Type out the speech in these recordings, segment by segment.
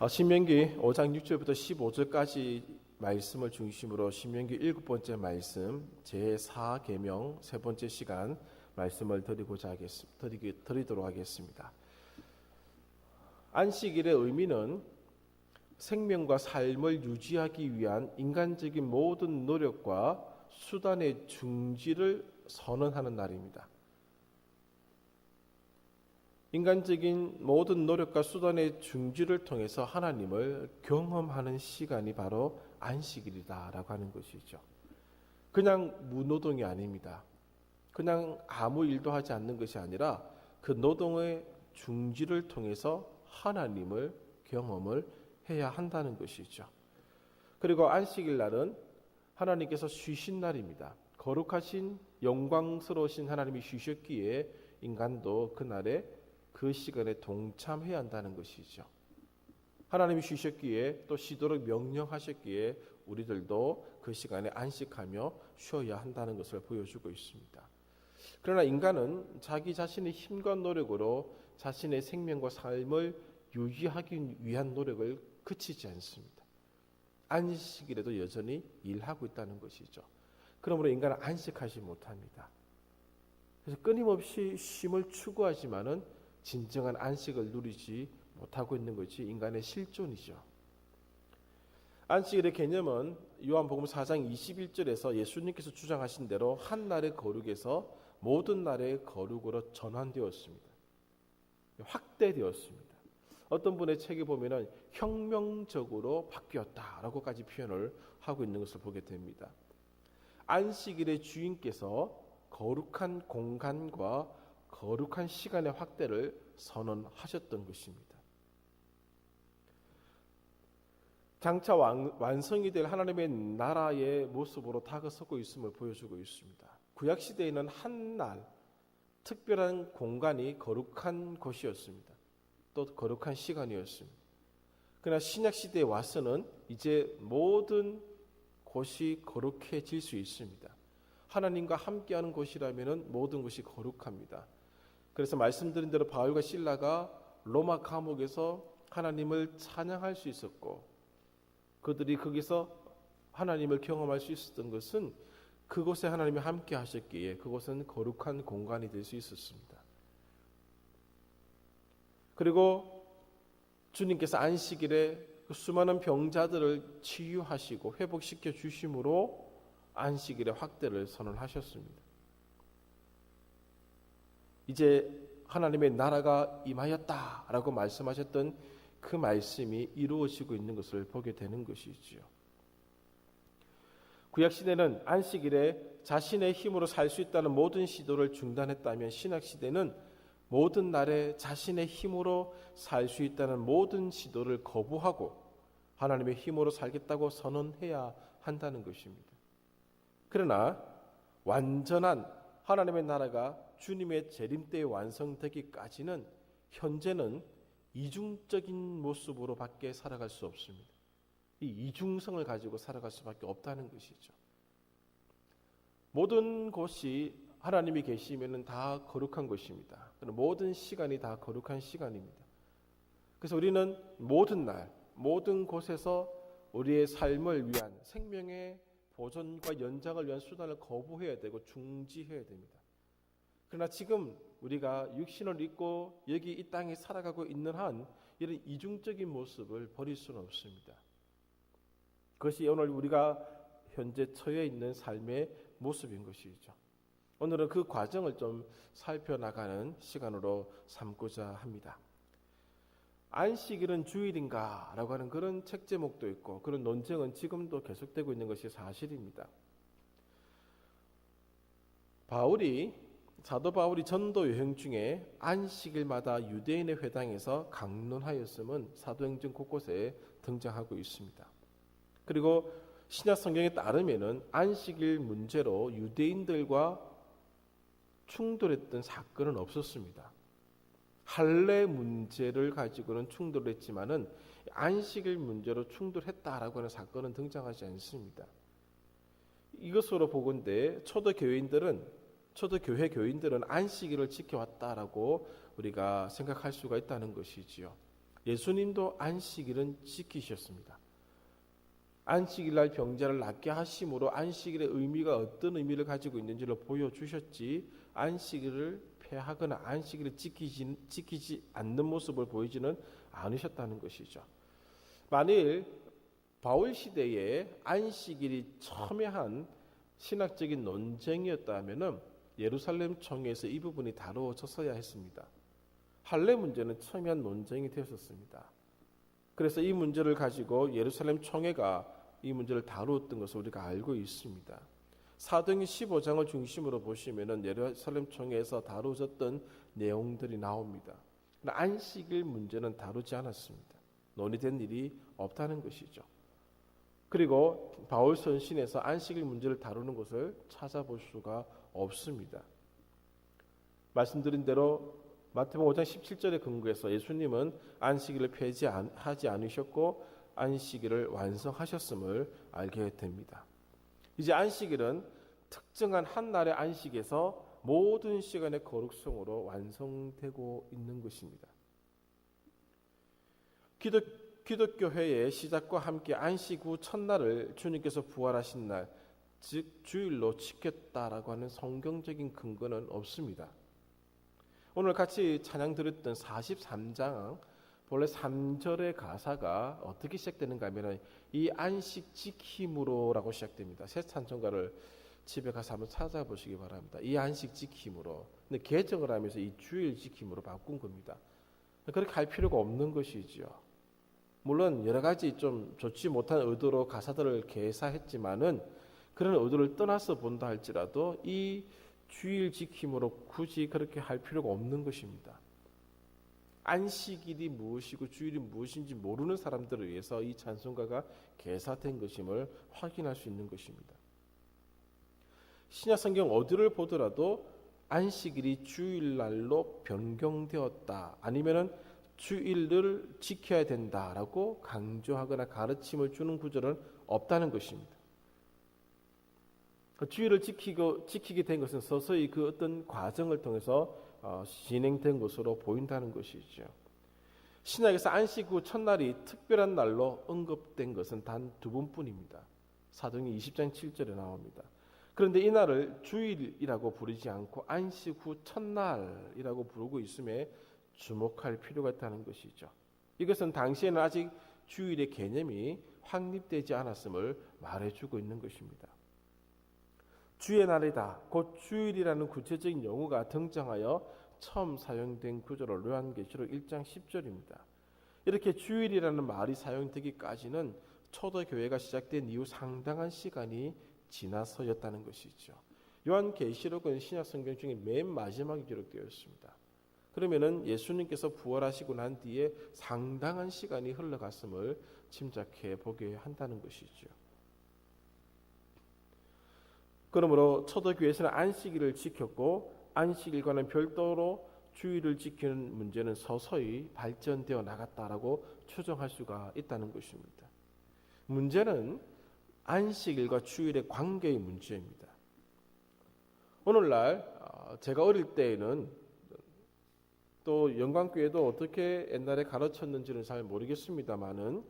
신명기 5장 6절부터 15절까지 말씀을 중심으로 신명기 7번째 말씀 제4계명 세 번째 시간 말씀을 드리도록 하겠습니다. 안식일의 의미는 생명과 삶을 유지하기 위한 인간적인 모든 노력과 수단의 중지를 선언하는 날입니다. 인간적인 모든 노력과 수단의 중지를 통해서 하나님을 경험하는 시간이 바로 안식일이다라고 하는 것이죠. 그냥 무노동이 아닙니다. 그냥 아무 일도 하지 않는 것이 아니라 그 노동의 중지를 통해서 하나님을 경험을 해야 한다는 것이죠. 그리고 안식일 날은 하나님께서 쉬신 날입니다. 거룩하신 영광스러우신 하나님이 쉬셨기에 인간도 그날에 그 시간에 동참해야 한다는 것이죠. 하나님이 쉬셨기에 또 쉬도록 명령하셨기에 우리들도 그 시간에 안식하며 쉬어야 한다는 것을 보여주고 있습니다. 그러나 인간은 자기 자신의 힘과 노력으로 자신의 생명과 삶을 유지하기 위한 노력을 그치지 않습니다. 안식일에도 여전히 일하고 있다는 것이죠. 그러므로 인간은 안식하지 못합니다. 그래서 끊임없이 쉼을 추구하지만은 진정한 안식을 누리지 못하고 있는 것이 인간의 실존이죠. 안식일의 개념은 요한복음 4장 21절에서 예수님께서 주장하신 대로 한 날의 거룩에서 모든 날의 거룩으로 전환되었습니다. 확대되었습니다. 어떤 분의 책에 보면은 혁명적으로 바뀌었다라고까지 표현을 하고 있는 것을 보게 됩니다. 안식일의 주인께서 거룩한 공간과 거룩한 시간의 확대를 선언하셨던 것입니다. 장차 완성이 될 하나님의 나라의 모습으로 다가서고 있음을 보여주고 있습니다. 구약시대에는 한 날, 특별한 공간이 거룩한 곳이었습니다. 또 거룩한 시간이었습니다. 그러나 신약시대에 와서는 이제 모든 곳이 거룩해질 수 있습니다. 하나님과 함께하는 곳이라면 모든 것이 거룩합니다. 그래서 말씀드린 대로 바울과 실라가 로마 감옥에서 하나님을 찬양할 수 있었고 그들이 거기서 하나님을 경험할 수 있었던 것은 그곳에 하나님이 함께 하셨기에 그곳은 거룩한 공간이 될 수 있었습니다. 그리고 주님께서 안식일에 그 수많은 병자들을 치유하시고 회복시켜 주심으로 안식일의 확대를 선언하셨습니다. 이제 하나님의 나라가 임하였다라고 말씀하셨던 그 말씀이 이루어지고 있는 것을 보게 되는 것이지요. 구약시대는 안식일에 자신의 힘으로 살 수 있다는 모든 시도를 중단했다면 신약시대는 모든 날에 자신의 힘으로 살 수 있다는 모든 시도를 거부하고 하나님의 힘으로 살겠다고 선언해야 한다는 것입니다. 그러나 완전한 하나님의 나라가 주님의 재림 때에 완성되기까지는 현재는 이중적인 모습으로 밖에 살아갈 수 없습니다. 이 이중성을 가지고 살아갈 수밖에 없다는 것이죠. 모든 곳이 하나님이 계시면 다 거룩한 것입니다. 모든 시간이 다 거룩한 시간입니다. 그래서 우리는 모든 날, 모든 곳에서 우리의 삶을 위한 생명의 보존과 연장을 위한 수단을 거부해야 되고 중지해야 됩니다. 그러나 지금 우리가 육신을 입고 여기 이 땅에 살아가고 있는 한 이런 이중적인 모습을 버릴 수는 없습니다. 그것이 오늘 우리가 현재 처해 있는 삶의 모습인 것이죠. 오늘은 그 과정을 좀 살펴나가는 시간으로 삼고자 합니다. 안식일은 주일인가? 라고 하는 그런 책 제목도 있고 그런 논쟁은 지금도 계속되고 있는 것이 사실입니다. 사도 바울이 전도 여행 중에 안식일마다 유대인의 회당에서 강론하였음은 사도행전 곳곳에 등장하고 있습니다. 그리고 신약 성경에 따르면은 안식일 문제로 유대인들과 충돌했던 사건은 없었습니다. 할례 문제를 가지고는 충돌했지만은 안식일 문제로 충돌했다라고 하는 사건은 등장하지 않습니다. 이것으로 보건대 초대교회 교인들은 안식일을 지켜왔다라고 우리가 생각할 수가 있다는 것이지요. 예수님도 안식일은 지키셨습니다. 안식일 날 병자를 낫게 하심으로 안식일의 의미가 어떤 의미를 가지고 있는지를 보여주셨지, 안식일을 폐하거나 안식일을 지키지 않는 모습을 보이지는 않으셨다는 것이죠. 만일 바울 시대에 안식일이 첨예한 신학적인 논쟁이었다면 예루살렘 총회에서 이 부분이 다루어졌어야 했습니다. 할례 문제는 첨예한 논쟁이 되었습니다. 그래서 이 문제를 가지고 예루살렘 총회가 이 문제를 다루었던 것을 우리가 알고 있습니다. 사도행전 15장을 중심으로 보시면은 예루살렘 총회에서 다루어졌던 내용들이 나옵니다. 안식일 문제는 다루지 않았습니다. 논의된 일이 없다는 것이죠. 그리고 바울 서신에서 안식일 문제를 다루는 것을 찾아볼 수가 없습니다. 말씀드린 대로 마태복음 5장 17절에 근거해서 예수님은 안식일을 폐지하지 않으셨고 안식일을 완성하셨음을 알게 됩니다. 이제 안식일은 특정한 한 날의 안식에서 모든 시간의 거룩성으로 완성되고 있는 것입니다. 기독교회의 시작과 함께 안식 후 첫날을 주님께서 부활하신 날, 즉 주일로 지켰다라고 하는 성경적인 근거는 없습니다. 오늘 같이 찬양 드렸던 43장 본래 3절의 가사가 어떻게 시작되는가 하면 이 안식 지킴으로라고 시작됩니다. 새 찬송가를 집에 가서 한번 찾아보시기 바랍니다. 이 안식 지킴으로. 근데 개정을 하면서 이 주일 지킴으로 바꾼 겁니다. 그렇게 할 필요가 없는 것이지요. 물론 여러 가지 좀 좋지 못한 의도로 가사들을 개사했지만은 그런 의도를 떠나서 본다 할지라도 이 주일 지킴으로 굳이 그렇게 할 필요가 없는 것입니다. 안식일이 무엇이고 주일이 무엇인지 모르는 사람들을 위해서 이 찬송가가 개사된 것임을 확인할 수 있는 것입니다. 신약 성경 어디를 보더라도 안식일이 주일날로 변경되었다, 아니면은 주일을 지켜야 된다라고 강조하거나 가르침을 주는 구절은 없다는 것입니다. 주일을 지키게 된 것은 서서히 그 어떤 과정을 통해서 진행된 것으로 보인다는 것이죠. 신약에서 안식 후 첫날이 특별한 날로 언급된 것은 단 2번뿐입니다. 사도행전 20장 7절에 나옵니다. 그런데 이 날을 주일이라고 부르지 않고 안식 후 첫날이라고 부르고 있음에 주목할 필요가 있다는 것이죠. 이것은 당시에는 아직 주일의 개념이 확립되지 않았음을 말해주고 있는 것입니다. 주의 날이다, 곧 주일이라는 구체적인 용어가 등장하여 처음 사용된 구절은 요한계시록 1장 10절입니다. 이렇게 주일이라는 말이 사용되기까지는 초대교회가 시작된 이후 상당한 시간이 지나서였다는 것이죠. 요한계시록은 신약성경 중에 맨 마지막에 기록되어 있습니다. 그러면은 예수님께서 부활하시고 난 뒤에 상당한 시간이 흘러갔음을 짐작해 보게 한다는 것이죠. 그러므로 초대교회에서는 안식일을 지켰고 안식일과는 별도로 주일을 지키는 문제는 서서히 발전되어 나갔다라고 추정할 수가 있다는 것입니다. 문제는 안식일과 주일의 관계의 문제입니다. 오늘날 제가 어릴 때에는 또 영광교회도 어떻게 옛날에 가르쳤는지는 잘 모르겠습니다만은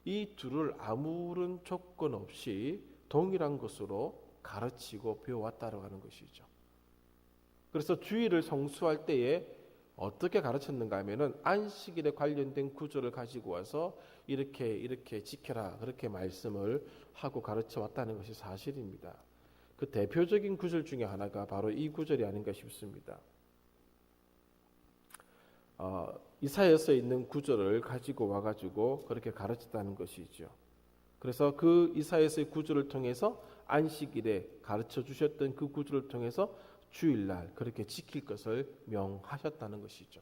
이 둘을 아무런 조건 없이 동일한 것으로 가르치고 배워왔다고 하는 것이죠. 그래서 주일을 성수할 때에 어떻게 가르쳤는가 하면은 안식일에 관련된 구절을 가지고 와서 이렇게 지켜라, 그렇게 말씀을 하고 가르쳐 왔다는 것이 사실입니다. 그 대표적인 구절 중에 하나가 바로 이 구절이 아닌가 싶습니다. 이사야서에 있는 구절을 가지고 와가지고 그렇게 가르쳤다는 것이죠. 그래서 그 이사야서의 구절을 통해서 안식일에 가르쳐 주셨던 그 구절을 통해서 주일날 그렇게 지킬 것을 명하셨다는 것이죠.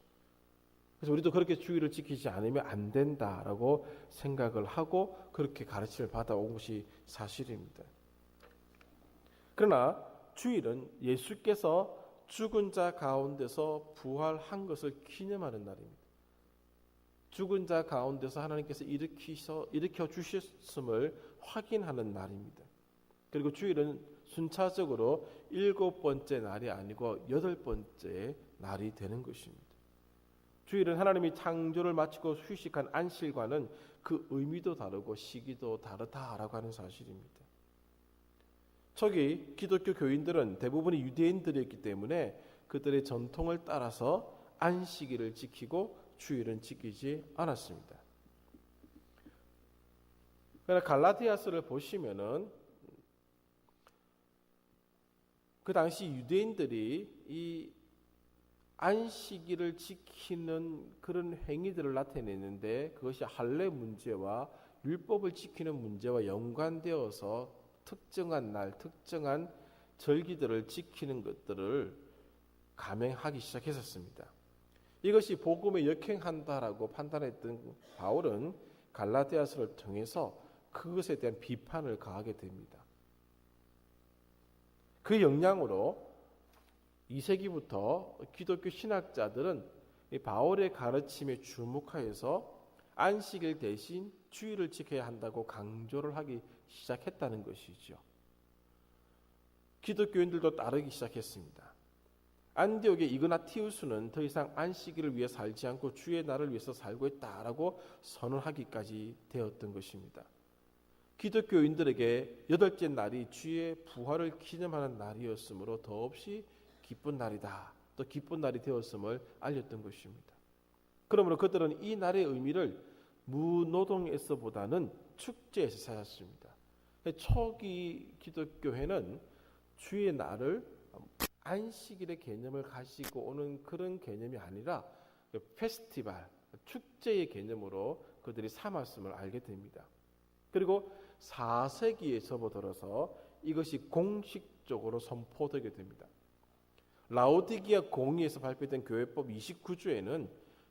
그래서 우리도 그렇게 주일을 지키지 않으면 안 된다라고 생각을 하고 그렇게 가르침을 받아온 것이 사실입니다. 그러나 주일은 예수께서 죽은 자 가운데서 부활한 것을 기념하는 날입니다. 죽은 자 가운데서 하나님께서 일으켜 주셨음을 확인하는 날입니다. 그리고 주일은7번째 날이 아니고 8번째 날이 되는 것입니다. 주일은 하나님이 창조를 마치고 휴식한 안식과는 그 의미도 다르고 시기도 다르다라고 하는 사실입니다. 초기 기독교 교인들은 대부분이 유대인들이었기 때문에 그들의 전통을 따라서 안식일을 지키고 주일은 지키지 않았습니다. 그러나 갈라디아서를 보시면은 그 당시 유대인들이 이 안식일을 지키는 그런 행위들을 나타내는데 그것이 할례 문제와 율법을 지키는 문제와 연관되어서 특정한 날, 특정한 절기들을 지키는 것들을 감행하기 시작했었습니다. 이것이 복음에 역행한다라고 판단했던 바울은 갈라디아서를 통해서 그것에 대한 비판을 가하게 됩니다. 그 영향으로 2세기부터 기독교 신학자들은 바울의 가르침에 주목하여서 안식일 대신 주일을 지켜야 한다고 강조를 하기 시작했다는 것이죠. 기독교인들도 따르기 시작했습니다. 안디옥의 이그나티우스는 더 이상 안식일을 위해 살지 않고 주의 날을 위해서 살고 있다라고 선언하기까지 되었던 것입니다. 기독교인들에게 여덟째 날이 주의 부활을 기념하는 날이었으므로 더없이 기쁜 날이다. 또 기쁜 날이 되었음을 알렸던 것입니다. 그러므로 그들은 이 날의 의미를 무노동에서보다는 축제에서 찾았습니다. 초기 기독교회는 주의 날을 안식일의 개념을 가지고 오는 그런 개념이 아니라 페스티벌, 축제의 개념으로 그들이 삼았음을 알게 됩니다. 그리고 4세기에 접어들어서 이것이 공식적으로 선포되게 됩니다. 라오디기아 공의에서 발표된 교회법 29조에는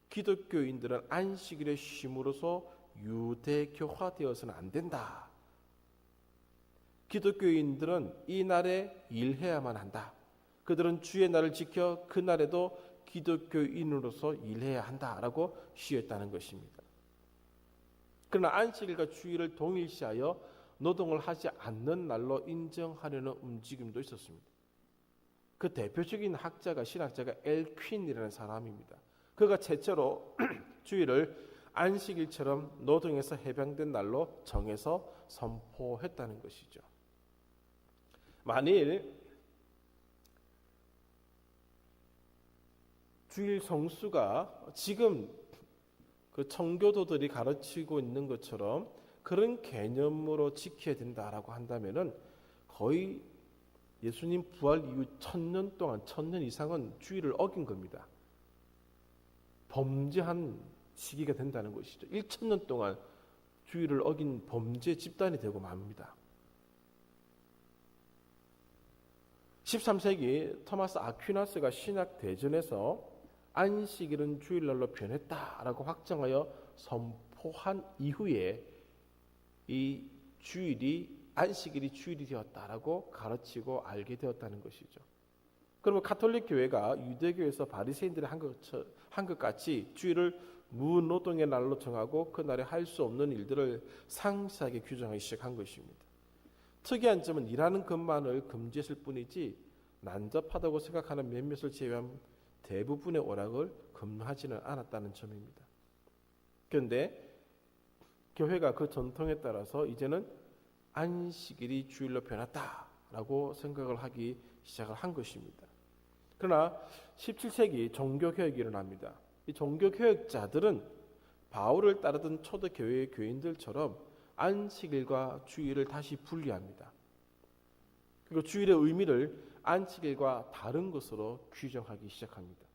기독교인들은 안식일의 쉼으로서 유대교화되어서는 안 된다. 기독교인들은 이 날에 일해야만 한다. 그들은 주의 날을 지켜 그 날에도 기독교인으로서 일해야 한다라고 시했다는 것입니다. 그러나 안식일과 주일을 동일시하여 노동을 하지 않는 날로 인정하려는 움직임도 있었습니다. 그 대표적인 학자가 신학자가 엘 퀸이라는 사람입니다. 그가 최초로 주일을 안식일처럼 노동에서 해방된 날로 정해서 선포했다는 것이죠. 만일 주일 성수가 지금 그 청교도들이 가르치고 있는 것처럼 그런 개념으로 지켜야 된다라고 한다면은 거의 예수님 부활 이후 1000년 동안 1000년 이상은 주일을 어긴 겁니다. 범죄한 시기가 된다는 것이죠. 1000년 동안 주일을 어긴 범죄 집단이 되고 맙니다. 13세기 토마스 아퀴나스가 신학 대전에서 안식일은 주일날로 변했다라고 확정하여 선포한 이후에 이 주일이 안식일이 주일이 되었다라고 가르치고 알게 되었다는 것이죠. 그러면 가톨릭 교회가 유대교에서 바리새인들이 한 것 같이 주일을 무노동의 날로 정하고 그 날에 할 수 없는 일들을 상세하게 규정하기 시작한 것입니다. 특이한 점은 일하는 것만을 금지했을 뿐이지 난잡하다고 생각하는 몇몇을 제외한 대부분의 오락을 금하지는 않았다는 점입니다. 그런데 교회가 그 전통에 따라서 이제는 안식일이 주일로 변했다라고 생각을 하기 시작을 한 것입니다. 그러나 17세기 종교개혁이 일어납니다. 이 종교개혁자들은 바울을 따르던 초대교회의 교인들처럼 안식일과 주일을 다시 분리합니다. 그리고 주일의 의미를 안식일과 다른 것으로 규정하기 시작합니다.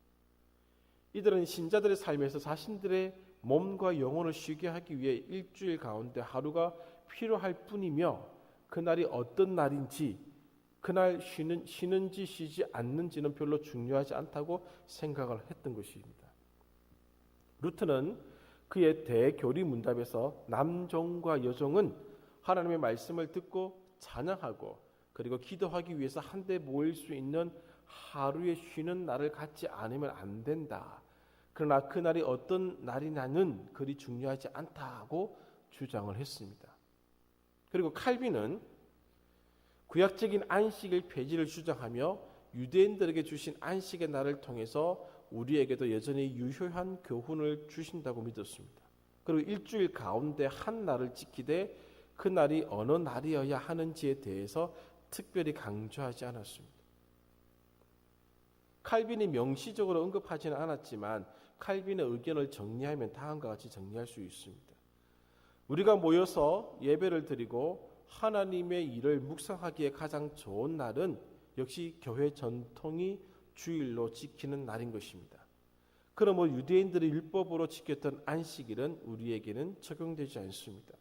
이들은 신자들의 삶에서 자신들의 몸과 영혼을 쉬게 하기 위해 일주일 가운데 하루가 필요할 뿐이며 그날이 어떤 날인지 그날 쉬는지 쉬지 않는지는 별로 중요하지 않다고 생각을 했던 것입니다. 루트는 그의 대교리 문답에서 남종과 여종은 하나님의 말씀을 듣고 찬양하고 그리고 기도하기 위해서 한데 모일 수 있는 하루의 쉬는 날을 갖지 않으면 안 된다. 그러나 그 날이 어떤 날이냐는 그리 중요하지 않다고 주장을 했습니다. 그리고 칼빈은 구약적인 안식일 폐지를 주장하며 유대인들에게 주신 안식의 날을 통해서 우리에게도 여전히 유효한 교훈을 주신다고 믿었습니다. 그리고 일주일 가운데 한 날을 지키되 그 날이 어느 날이어야 하는지에 대해서 특별히 강조하지 않았습니다. 칼빈이 명시적으로 언급하지는 않았지만 칼빈의 의견을 정리하면 다음과 같이 정리할 수 있습니다. 우리가 모여서 예배를 드리고 하나님의 일을 묵상하기에 가장 좋은 날은 역시 교회 전통이 주일로 지키는 날인 것입니다. 그러므로 유대인들이 율법으로 지켰던 안식일은 우리에게는 적용되지 않습니다.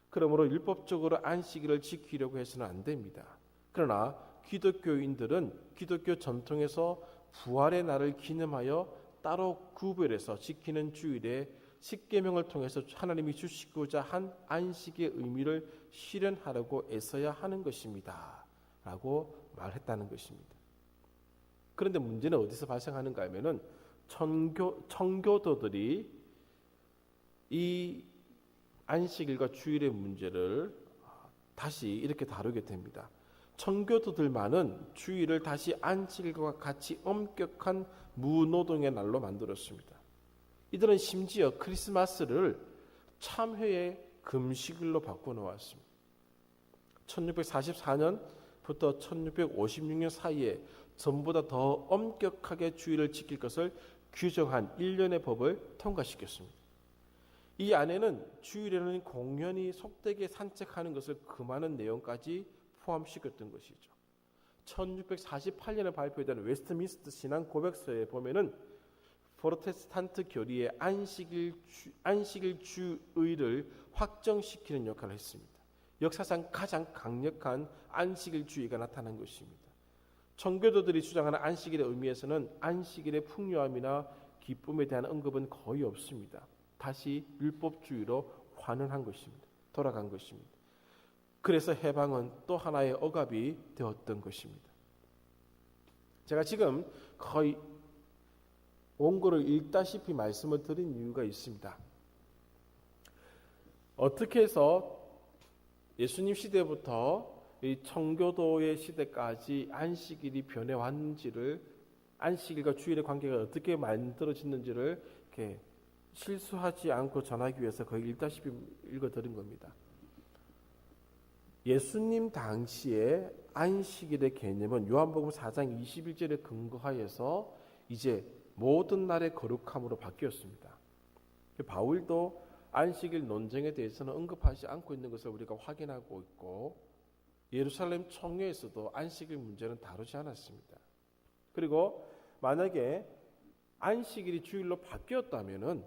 그러므로 율법적으로 안식일을 지키려고 해서는 안 됩니다. 그러나 기독교인들은 기독교 전통에서 부활의 날을 기념하여 따로 구별해서 지키는 주일에 십계명을 통해서 하나님이 주시고자 한 안식의 의미를 실현하려고 애써야 하는 것입니다. 라고 말했다는 것입니다. 그런데 문제는 어디서 발생하는가 하면은 청교도들이 이 안식일과 주일의 문제를 다시 이렇게 다루게 됩니다. 청교도들만은 주일을 다시 안식일과 같이 엄격한 무노동의 날로 만들었습니다. 이들은 심지어 크리스마스를 참회의 금식일로 바꿔놓았습니다. 1644년부터 1656년 사이에 전보다 더 엄격하게 주일을 지킬 것을 규정한 일련의 법을 통과시켰습니다. 이 안에는 주일에는 공연히 속되게 산책하는 것을 금하는 내용까지 포함시켰던 것이죠. 1648년에 발표된 웨스트민스터 신앙 고백서에 보면은 프로테스탄트 교리의 안식일 주의를 확정시키는 역할을 했습니다. 역사상 가장 강력한 안식일 주의가 나타난 것입니다. 청교도들이 주장하는 안식일의 의미에서는 안식일의 풍요함이나 기쁨에 대한 언급은 거의 없습니다. 다시 율법주의로 환원한 것입니다. 돌아간 것입니다. 그래서 해방은 또 하나의 억압이 되었던 것입니다. 제가 지금 거의 원고를 읽다시피 말씀을 드린 이유가 있습니다. 어떻게 해서 예수님 시대부터 이 청교도의 시대까지 안식일이 변해왔는지를, 안식일과 주일의 관계가 어떻게 만들어졌는지를 이렇게 실수하지 않고 전하기 위해서 거의 읽다시피 읽어드린 겁니다. 예수님 당시에 안식일의 개념은 요한복음 4장 21절에 근거하여서 이제 모든 날의 거룩함으로 바뀌었습니다. 바울도 안식일 논쟁에 대해서는 언급하지 않고 있는 것을 우리가 확인하고 있고, 예루살렘 총회에서도 안식일 문제는 다루지 않았습니다. 그리고 만약에 안식일이 주일로 바뀌었다면은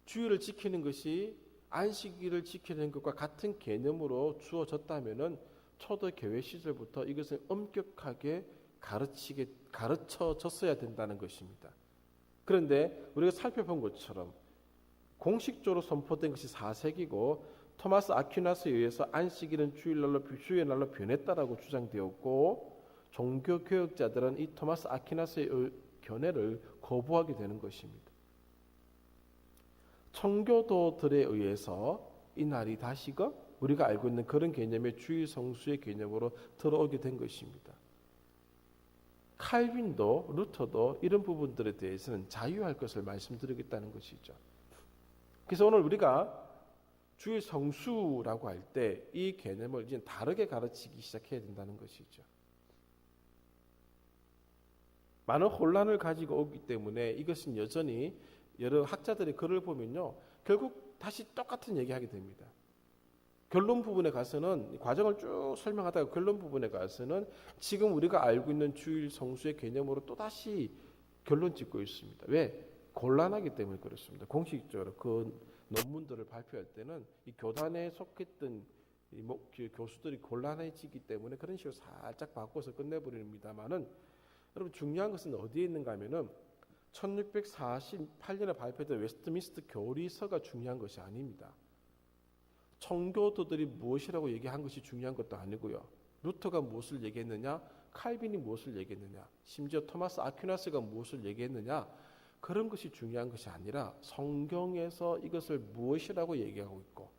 주일을 지키는 것이 안식일을 지키는 것과 같은 개념으로 주어졌다면은 초대 교회 시절부터 이것을 엄격하게 가르쳐졌어야 된다는 것입니다. 그런데 우리가 살펴본 것처럼 공식적으로 선포된 것이 4세기고 토마스 아퀴나스에 의해서 안식일은 주의 날로 변했다라고 주장되었고, 종교 교역자들은 이 토마스 아퀴나스의 견해를 거부하게 되는 것입니다. 청교도들에 의해서 이 날이 다시금 우리가 알고 있는 그런 개념의 주일 성수의 개념으로 들어오게 된 것입니다. 칼빈도 루터도 이런 부분들에 대해서는 자유할 것을 말씀드리겠다는 것이죠. 그래서 오늘 우리가 주일 성수라고 할 때 이 개념을 이제 다르게 가르치기 시작해야 된다는 것이죠. 많은 혼란을 가지고 오기 때문에 이것은 여전히 여러 학자들의 글을 보면요, 결국 다시 똑같은 얘기하게 됩니다. 결론 부분에 가서는 과정을 쭉 설명하다가 결론 부분에 가서는 지금 우리가 알고 있는 주일 성수의 개념으로 또 다시 결론 짓고 있습니다. 왜? 곤란하기 때문에 그렇습니다. 공식적으로 그 논문들을 발표할 때는 이 교단에 속했던 교수들이 곤란해지기 때문에 그런 식으로 살짝 바꿔서 끝내버립니다만은, 여러분 중요한 것은 어디에 있는가 하면은 1648년에 발표된 웨스트민스터 교리서가 중요한 것이 아닙니다. 청교도들이 무엇이라고 얘기한 것이 중요한 것도 아니고요. 루터가 무엇을 얘기했느냐, 칼빈이 무엇을 얘기했느냐, 심지어 토마스 아퀴나스가 무엇을 얘기했느냐, 그런 것이 중요한 것이 아니라 성경에서 이것을 무엇이라고 얘기하고 있고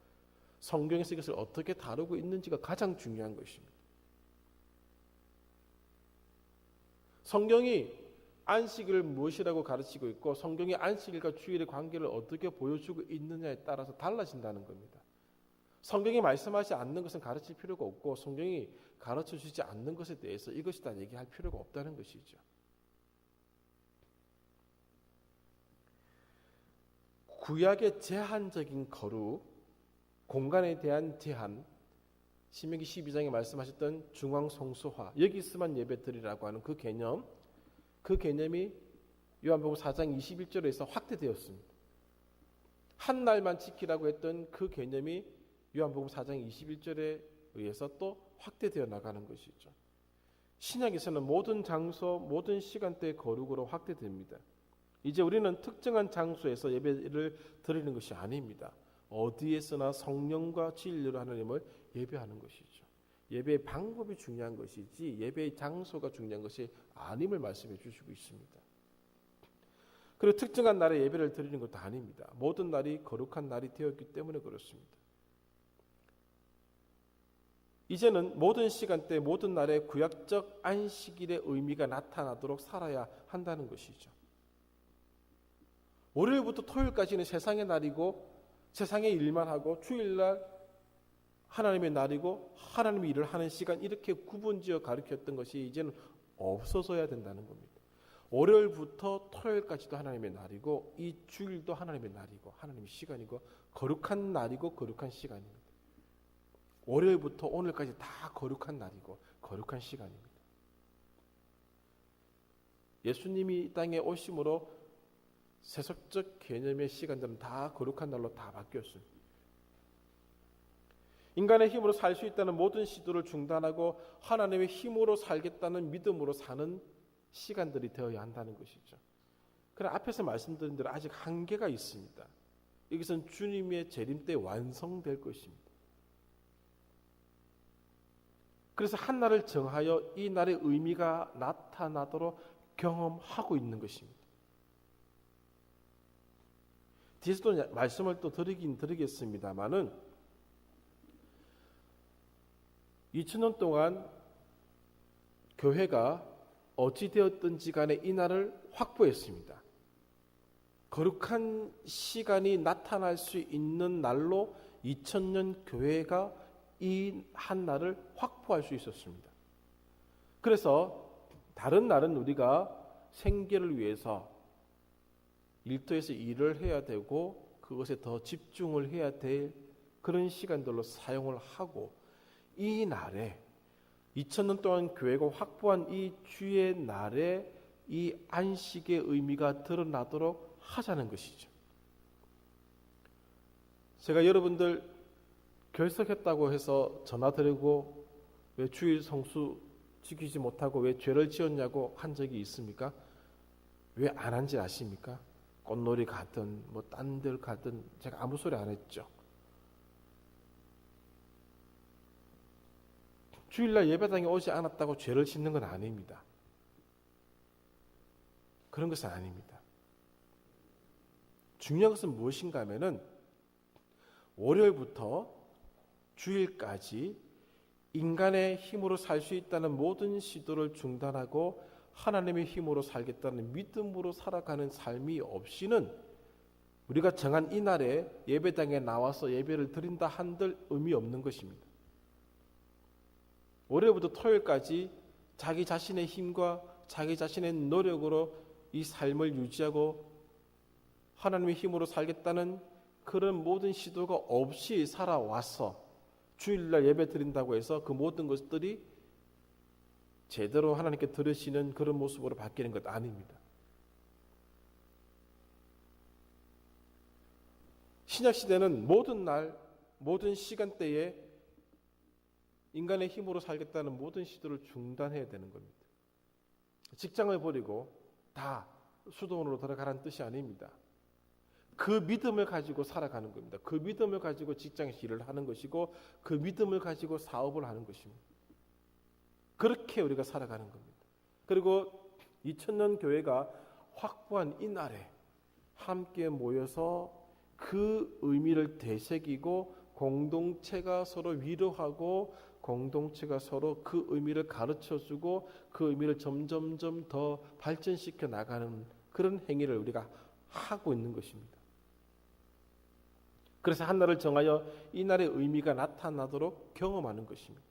성경에서 이것을 어떻게 다루고 있는지가 가장 중요한 것입니다. 성경이 안식일을 무엇이라고 가르치고 있고 성경이 안식일과 주일의 관계를 어떻게 보여주고 있느냐에 따라서 달라진다는 겁니다. 성경이 말씀하지 않는 것은 가르칠 필요가 없고 성경이 가르쳐주지 않는 것에 대해서 이것이다 얘기할 필요가 없다는 것이죠. 구약의 제한적인 거룩, 공간에 대한 제한, 신명기 12장에 말씀하셨던 중앙성소화, 여기서만 예배드리라고 하는 그 개념이 요한복음 4장 21절에서 확대되었습니다. 한 날만 지키라고 했던 그 개념이 요한복음 4장 21절에 의해서 또 확대되어 나가는 것이죠. 신약에서는 모든 장소, 모든 시간대의 거룩으로 확대됩니다. 이제 우리는 특정한 장소에서 예배를 드리는 것이 아닙니다. 어디에서나 성령과 진리로 하나님을 예배하는 것이죠. 예배의 방법이 중요한 것이지 예배의 장소가 중요한 것이 아님을 말씀해 주시고 있습니다. 그리고 특정한 날에 예배를 드리는 것도 아닙니다. 모든 날이 거룩한 날이 되었기 때문에 그렇습니다. 이제는 모든 시간대, 모든 날에 구약적 안식일의 의미가 나타나도록 살아야 한다는 것이죠. 월요일부터 토요일까지는 세상의 날이고 세상의 일만 하고 주일날 하나님의 날이고 하나님의 일을 하는 시간 이렇게 구분지어 가르쳤던 것이 이제는 없어져야 된다는 겁니다. 월요일부터 토요일까지도 하나님의 날이고 이 주일도 하나님의 날이고 하나님의 시간이고 거룩한 날이고 거룩한 시간입니다. 월요일부터 오늘까지 다 거룩한 날이고 거룩한 시간입니다. 예수님이 이 땅에 오심으로 세속적 개념의 시간들은 다 거룩한 날로 다 바뀌었습니다. 인간의 힘으로 살 수 있다는 모든 시도를 중단하고 하나님의 힘으로 살겠다는 믿음으로 사는 시간들이 되어야 한다는 것이죠. 그러나 앞에서 말씀드린 대로 아직 한계가 있습니다. 이것은 주님의 재림 때 완성될 것입니다. 그래서 한 날을 정하여 이 날의 의미가 나타나도록 경험하고 있는 것입니다. 뒤에서도 말씀을 또 드리겠습니다마는 2000년 동안 교회가 어찌되었든지 간에 이 날을 확보했습니다. 거룩한 시간이 나타날 수 있는 날로 2000년 교회가 이 한 날을 확보할 수 있었습니다. 그래서 다른 날은 우리가 생계를 위해서 일터에서 일을 해야 되고 그것에 더 집중을 해야 될 그런 시간들로 사용을 하고 이 날에 2000년 동안 교회가 확보한 이 주의 날에 이 안식의 의미가 드러나도록 하자는 것이죠. 제가 여러분들 결석했다고 해서 전화드리고 왜 주일 성수 지키지 못하고 왜 죄를 지었냐고 한 적이 있습니까? 왜 안 한지 아십니까? 꽃놀이 가든 뭐 딴 데 가든 제가 아무 소리 안 했죠. 주일날 예배당에 오지 않았다고 죄를 짓는 건 아닙니다. 그런 것은 아닙니다. 중요한 것은 무엇인가 하면은 월요일부터 주일까지 인간의 힘으로 살 수 있다는 모든 시도를 중단하고 하나님의 힘으로 살겠다는 믿음으로 살아가는 삶이 없이는 우리가 정한 이 날에 예배당에 나와서 예배를 드린다 한들 의미 없는 것입니다. 월요일부터 토요일까지 자기 자신의 힘과 자기 자신의 노력으로 이 삶을 유지하고 하나님의 힘으로 살겠다는 그런 모든 시도가 없이 살아와서 주일날 예배 드린다고 해서 그 모든 것들이 제대로 하나님께 들으시는 그런 모습으로 바뀌는 것 아닙니다. 신약시대는 모든 날, 모든 시간대에 인간의 힘으로 살겠다는 모든 시도를 중단해야 되는 겁니다. 직장을 버리고 다 수도원으로 들어가라는 뜻이 아닙니다. 그 믿음을 가지고 살아가는 겁니다. 그 믿음을 가지고 직장에서 일을 하는 것이고 그 믿음을 가지고 사업을 하는 것입니다. 그렇게 우리가 살아가는 겁니다. 그리고 2000년 교회가 확보한 이 날에 함께 모여서 그 의미를 되새기고 공동체가 서로 위로하고 공동체가 서로 그 의미를 가르쳐주고 그 의미를 점점점 더 발전시켜 나가는 그런 행위를 우리가 하고 있는 것입니다. 그래서 한 날을 정하여 이 날의 의미가 나타나도록 경험하는 것입니다.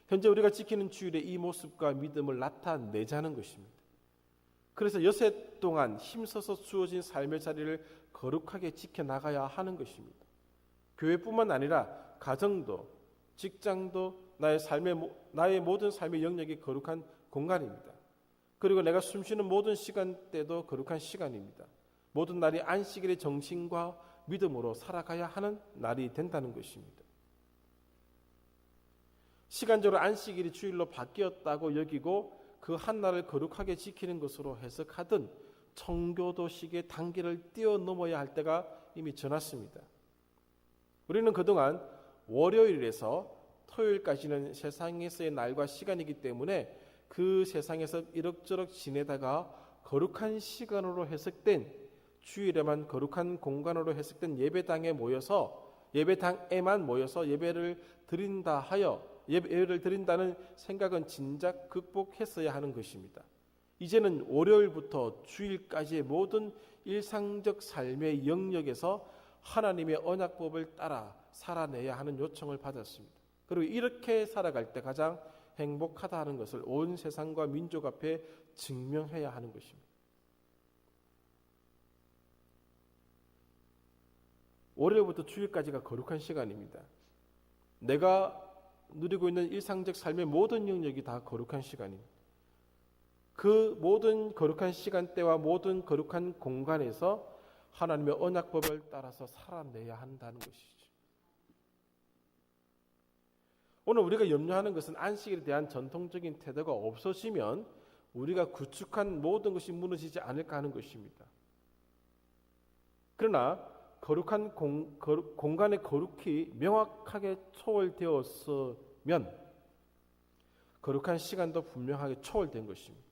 현재 우리가 지키는 주일에 이 모습과 믿음을 나타내자는 것입니다. 그래서 여세 동안 힘써서 주어진 삶의 자리를 거룩하게 지켜나가야 하는 것입니다. 교회뿐만 아니라 가정도 직장도 나의 모든 삶의 영역이 거룩한 공간입니다. 그리고 내가 숨쉬는 모든 시간대도 거룩한 시간입니다. 모든 날이 안식일의 정신과 믿음으로 살아가야 하는 날이 된다는 것입니다. 시간적으로 안식일이 주일로 바뀌었다고 여기고 그 한 날을 거룩하게 지키는 것으로 해석하든 청교도식의 단계를 뛰어넘어야 할 때가 이미 지났습니다. 우리는 그동안 월요일에서 토요일까지는 세상에서의 날과 시간이기 때문에 그 세상에서 이럭저럭 지내다가 거룩한 시간으로 해석된 주일에만 거룩한 공간으로 해석된 예배당에만 모여서 예배를 드린다 하여 예배를 드린다는 생각은 진작 극복했어야 하는 것입니다. 이제는 월요일부터 주일까지의 모든 일상적 삶의 영역에서 하나님의 언약법을 따라 살아내야 하는 요청을 받았습니다. 그리고 이렇게 살아갈 때 가장 행복하다 하는 것을 온 세상과 민족 앞에 증명해야 하는 것입니다. 월요일부터 주일까지가 거룩한 시간입니다. 내가 누리고 있는 일상적 삶의 모든 영역이 다 거룩한 시간입니다. 그 모든 거룩한 시간대와 모든 거룩한 공간에서 하나님의 언약법을 따라서 살아내야 한다는 것이죠. 오늘 우리가 염려하는 것은 안식일에 대한 전통적인 태도가 없어지면 우리가 구축한 모든 것이 무너지지 않을까 하는 것입니다. 그러나 거룩한 공간의 거룩히 명확하게 초월되었으면 거룩한 시간도 분명하게 초월된 것입니다.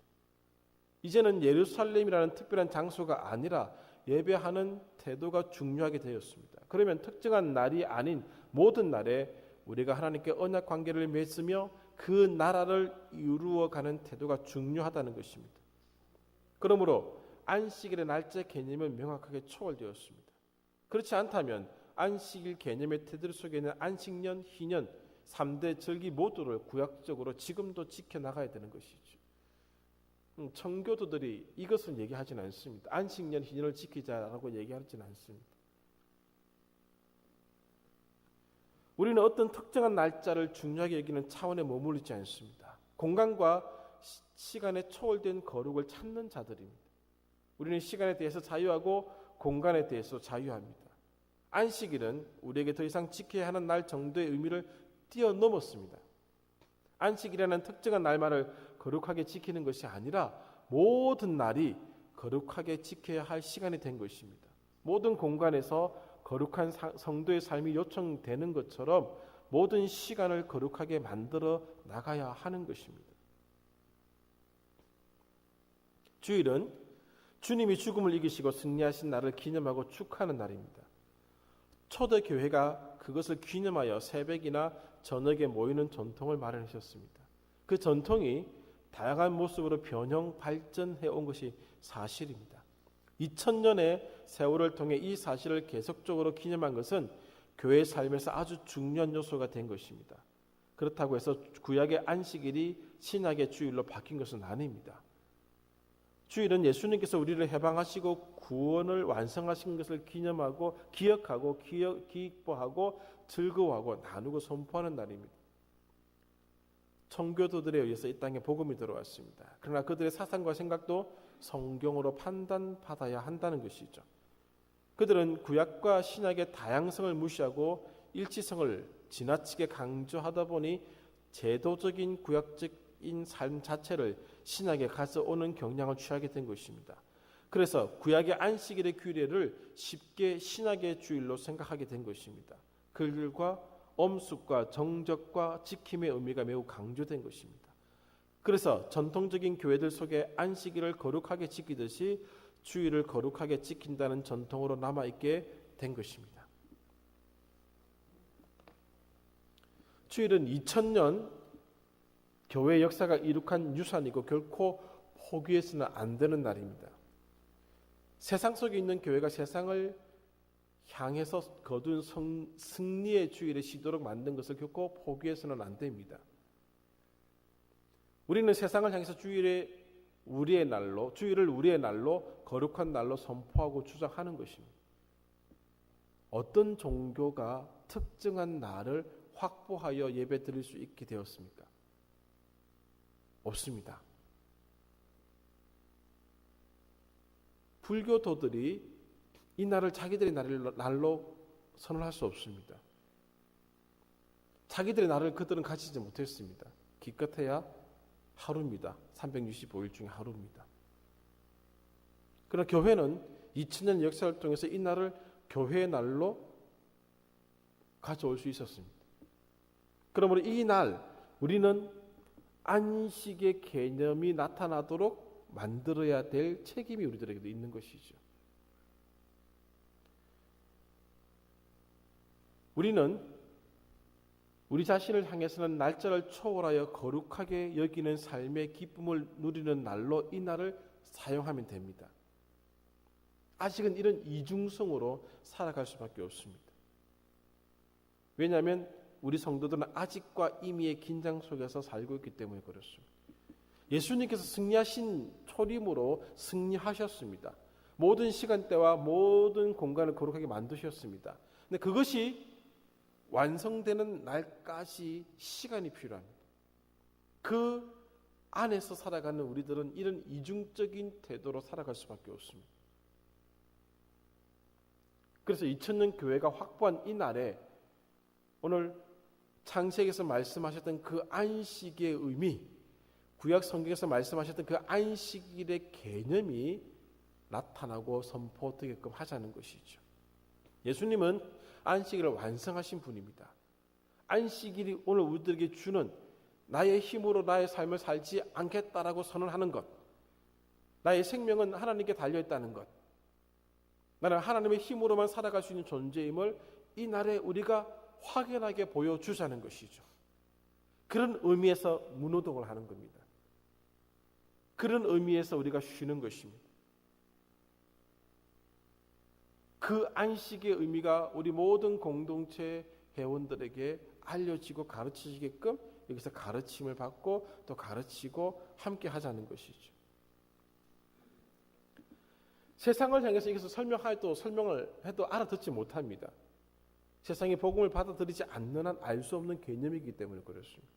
이제는 예루살렘이라는 특별한 장소가 아니라 예배하는 태도가 중요하게 되었습니다. 그러면 특정한 날이 아닌 모든 날에 우리가 하나님께 언약 관계를 맺으며 그 나라를 이루어가는 태도가 중요하다는 것입니다. 그러므로 안식일의 날짜 개념은 명확하게 초월되었습니다. 그렇지 않다면 안식일 개념의 테두리 속에 있는 안식년, 희년, 3대 절기 모두를 구약적으로 지금도 지켜나가야 되는 것이죠. 청교도들이 이것을 얘기하지는 않습니다. 안식년, 희년을 지키자라고 얘기하지는 않습니다. 우리는 어떤 특정한 날짜를 중요하게 여기는 차원에 머무르지 않습니다. 공간과 시간에 초월된 거룩을 찾는 자들입니다. 우리는 시간에 대해서 자유하고 공간에 대해서 자유합니다. 안식일은 우리에게 더 이상 지켜야 하는 날 정도의 의미를 뛰어넘었습니다. 안식일이라는 특정한 날만을 거룩하게 지키는 것이 아니라 모든 날이 거룩하게 지켜야 할 시간이 된 것입니다. 모든 공간에서 거룩한 성도의 삶이 요청되는 것처럼 모든 시간을 거룩하게 만들어 나가야 하는 것입니다. 주일은 주님이 죽음을 이기시고 승리하신 날을 기념하고 축하하는 날입니다. 초대교회가 그것을 기념하여 새벽이나 저녁에 모이는 전통을 마련하셨습니다. 그 전통이 다양한 모습으로 변형 발전해 온 것이 사실입니다. 2000년의 세월을 통해 이 사실을 계속적으로 기념한 것은 교회의 삶에서 아주 중요한 요소가 된 것입니다. 그렇다고 해서 구약의 안식일이 신약의 주일로 바뀐 것은 아닙니다. 주일은 예수님께서 우리를 해방하시고 구원을 완성하신 것을 기념하고 기억하고 기뻐하고 즐거워하고 나누고 선포하는 날입니다. 청교도들에 의해서 이 땅에 복음이 들어왔습니다. 그러나 그들의 사상과 생각도 성경으로 판단받아야 한다는 것이죠. 그들은 구약과 신약의 다양성을 무시하고 일치성을 지나치게 강조하다 보니 제도적인 구약적인 삶 자체를 신약에 가져오는 경향을 취하게 된 것입니다. 그래서 구약의 안식일의 규례를 쉽게 신약의 주일로 생각하게 된 것입니다. 그 결과 엄숙과 정적과 지킴의 의미가 매우 강조된 것입니다. 그래서 전통적인 교회들 속에 안식일을 거룩하게 지키듯이 주일을 거룩하게 지킨다는 전통으로 남아있게 된 것입니다. 주일은 2000년 교회 역사가 이룩한 유산이고 결코 포기해서는 안 되는 날입니다. 세상 속에 있는 교회가 세상을 향해서 거둔 승리의 주일에 쉬도록 만든 것을 결코 포기해서는 안 됩니다. 우리는 세상을 향해서 주일을 우리의 날로 거룩한 날로 선포하고 주장하는 것입니다. 어떤 종교가 특정한 날을 확보하여 예배 드릴 수 있게 되었습니까? 없습니다. 불교도들이 이 날을 자기들의 날로 선언할 수 없습니다. 자기들의 날을 그들은 가지지 못했습니다. 기껏해야 하루입니다. 365일 중에 하루입니다. 그러나 교회는 2000년 역사를 통해서 이 날을 교회의 날로 가져올 수 있었습니다. 그러므로 이 날 우리는 안식의 개념이 나타나도록 만들어야 될 책임이 우리들에게도 있는 것이죠. 우리는 우리 자신을 향해서는 날짜를 초월하여 거룩하게 여기는 삶의 기쁨을 누리는 날로 이 날을 사용하면 됩니다. 아직은 이런 이중성으로 살아갈 수밖에 없습니다. 왜냐하면 우리 성도들은 아직과 임의의 긴장 속에서 살고 있기 때문에 그렇습니다. 예수님께서 승리하신 초림으로 승리하셨습니다. 모든 시간대와 모든 공간을 거룩하게 만드셨습니다. 근데 그것이 완성되는 날까지 시간이 필요합니다. 그 안에서 살아가는 우리들은 이런 이중적인 태도로 살아갈 수밖에 없습니다. 그래서 2000년 교회가 확보한 이 날에 오늘 창세기에서 말씀하셨던 그 안식의 의미, 구약 성경에서 말씀하셨던 그 안식일의 개념이 나타나고 선포되게끔 하자는 것이죠. 예수님은 안식일을 완성하신 분입니다. 안식일이 오늘 우리들에게 주는 나의 힘으로 나의 삶을 살지 않겠다라고 선언하는 것, 나의 생명은 하나님께 달려있다는 것, 나는 하나님의 힘으로만 살아갈 수 있는 존재임을 이 날에 우리가 확연하게 보여주자는 것이죠. 그런 의미에서 무노동을 하는 겁니다. 그런 의미에서 우리가 쉬는 것입니다. 그 안식의 의미가 우리 모든 공동체 회원들에게 알려지고 가르치게끔 여기서 가르침을 받고 또 가르치고 함께 하자는 것이죠. 세상을 향해서 여기서 설명을 해도 알아듣지 못합니다. 세상이 복음을 받아들이지 않는 한 알 수 없는 개념이기 때문에 그렇습니다.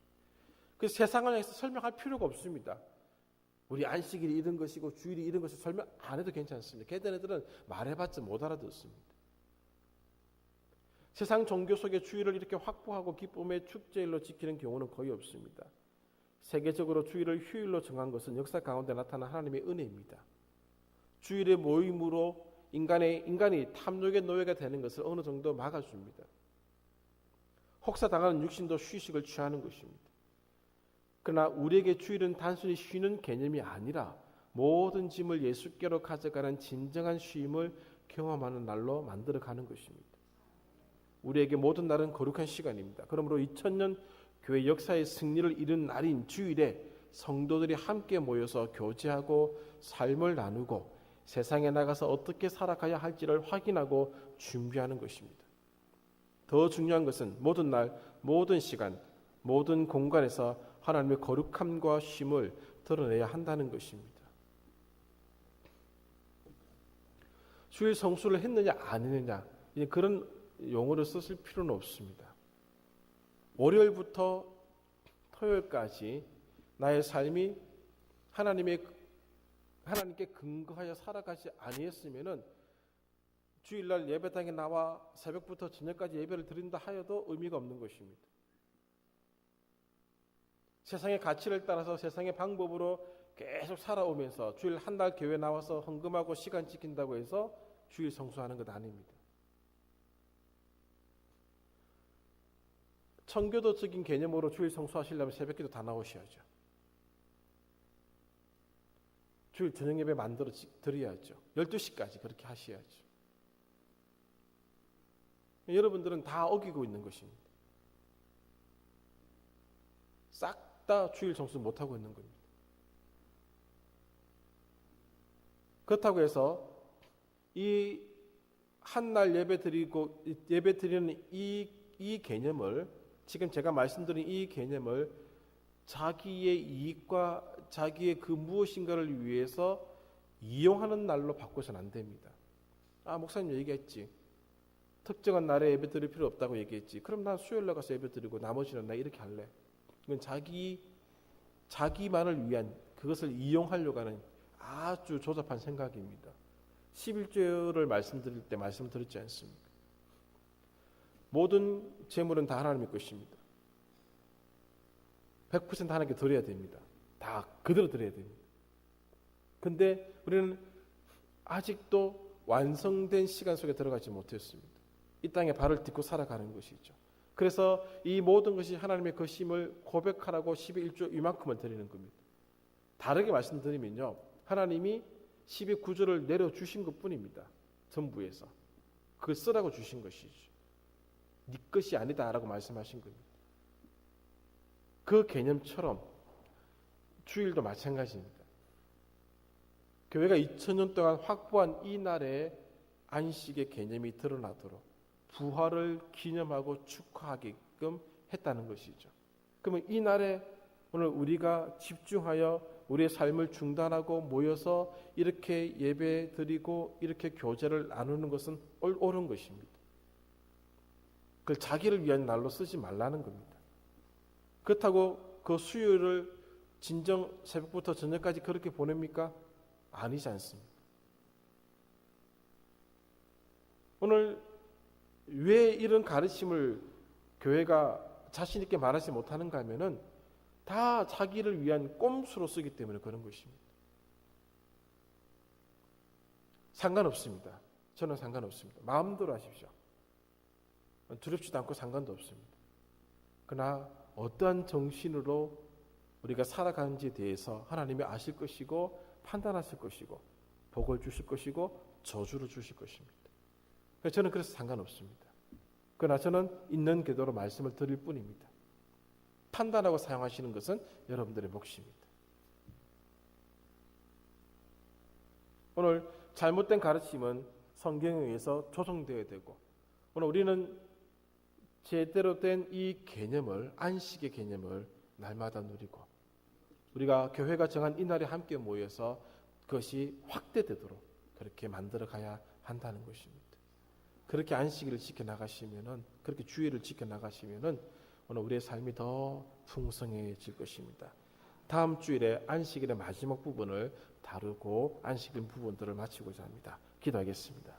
그래서 세상을 향해서 설명할 필요가 없습니다. 우리 안식일이 이런 것이고 주일이 이런 것을 설명 안 해도 괜찮습니다. 걔네들은 말해봤자 못 알아듣습니다. 세상 종교 속의 주일을 이렇게 확보하고 기쁨의 축제일로 지키는 경우는 거의 없습니다. 세계적으로 주일을 휴일로 정한 것은 역사 가운데 나타난 하나님의 은혜입니다. 주일의 모임으로 인간이 탐욕의 노예가 되는 것을 어느 정도 막아줍니다. 혹사당하는 육신도 휴식을 취하는 것입니다. 그러나 우리에게 주일은 단순히 쉬는 개념이 아니라 모든 짐을 예수께로 가져가는 진정한 쉼을 경험하는 날로 만들어가는 것입니다. 우리에게 모든 날은 거룩한 시간입니다. 그러므로 2000년 교회 역사의 승리를 이룬 날인 주일에 성도들이 함께 모여서 교제하고 삶을 나누고 세상에 나가서 어떻게 살아가야 할지를 확인하고 준비하는 것입니다. 더 중요한 것은 모든 날, 모든 시간, 모든 공간에서 하나님의 거룩함과 쉼을 드러내야 한다는 것입니다. 주일 성수를 했느냐 안 했느냐 그런 용어를 썼을 필요는 없습니다. 월요일부터 토요일까지 나의 삶이 하나님께 근거하여 살아가지 아니했으면은 주일날 예배당에 나와 새벽부터 저녁까지 예배를 드린다 하여도 의미가 없는 것입니다. 세상의 가치를 따라서 세상의 방법으로 계속 살아오면서 주일 한 달 교회 나와서 헌금하고 시간 지킨다고 해서 주일 성수하는 것 아닙니다. 청교도적인 개념으로 주일 성수하시려면 새벽기도 다 나오셔야죠. 주일 저녁 예배 만들어 드려야죠. 12시까지 그렇게 하셔야죠. 여러분들은 다 어기고 있는 것입니다. 싹 다 주일 성수 못하고 있는 겁니다. 그렇다고 해서 이 한날 예배 드리는 이 개념을, 지금 제가 말씀드린 이 개념을 자기의 이익과 자기의 그 무엇인가를 위해서 이용하는 날로 바꿔서는 안 됩니다. 목사님 얘기했지. 특정한 날에 예배 드릴 필요 없다고 얘기했지. 그럼 난 수요일 날 가서 예배 드리고 나머지는 나 이렇게 할래. 이건 자기만을 위한, 그것을 이용하려고 하는 아주 조잡한 생각입니다. 11조를 말씀드릴 때 말씀드렸지 않습니까? 모든 재물은 다 하나님의 것입니다. 100% 하나님께 드려야 됩니다. 다 그대로 드려야 됩니다. 근데 우리는 아직도 완성된 시간 속에 들어가지 못했습니다. 이 땅에 발을 딛고 살아가는 것이죠. 그래서 이 모든 것이 하나님의 것임을 고백하라고 11조 이만큼을 드리는 겁니다. 다르게 말씀드리면요, 하나님이 12구조를 내려주신 것뿐입니다. 전부에서 그걸 쓰라고 주신 것이죠. 네 것이 아니다라고 말씀하신 겁니다. 그 개념처럼 주일도 마찬가지입니다. 교회가 2000년 동안 확보한 이 날에 안식의 개념이 드러나도록 부활을 기념하고 축하하게끔 했다는 것이죠. 그러면 이 날에 오늘 우리가 집중하여 우리의 삶을 중단하고 모여서 이렇게 예배 드리고 이렇게 교제를 나누는 것은 옳은 것입니다. 그걸 자기를 위한 날로 쓰지 말라는 겁니다. 그렇다고 그 수요일을 진정 새벽부터 저녁까지 그렇게 보냅니까? 아니지 않습니다. 오늘 왜 이런 가르침을 교회가 자신 있게 말하지 못하는가 하면은 다 자기를 위한 꼼수로 쓰기 때문에 그런 것입니다. 상관없습니다. 저는 상관없습니다. 마음대로 하십시오. 두렵지도 않고 상관도 없습니다. 그러나 어떠한 정신으로 우리가 살아가는지에 대해서 하나님이 아실 것이고 판단하실 것이고 복을 주실 것이고 저주를 주실 것입니다. 저는 그래서 상관없습니다. 그러나 저는 있는 궤도로 말씀을 드릴 뿐입니다. 판단하고 사용하시는 것은 여러분들의 몫입니다. 오늘 잘못된 가르침은 성경에 의해서 조정되어야 되고, 오늘 우리는 제대로 된 이 개념을, 안식의 개념을 날마다 누리고, 우리가 교회가 정한 이날에 함께 모여서 그것이 확대되도록 그렇게 만들어 가야 한다는 것입니다. 그렇게 안식일을 지켜나가시면은, 그렇게 주일을 지켜나가시면은 오늘 우리의 삶이 더 풍성해질 것입니다. 다음 주일에 안식일의 마지막 부분을 다루고 안식일 부분들을 마치고자 합니다. 기도하겠습니다.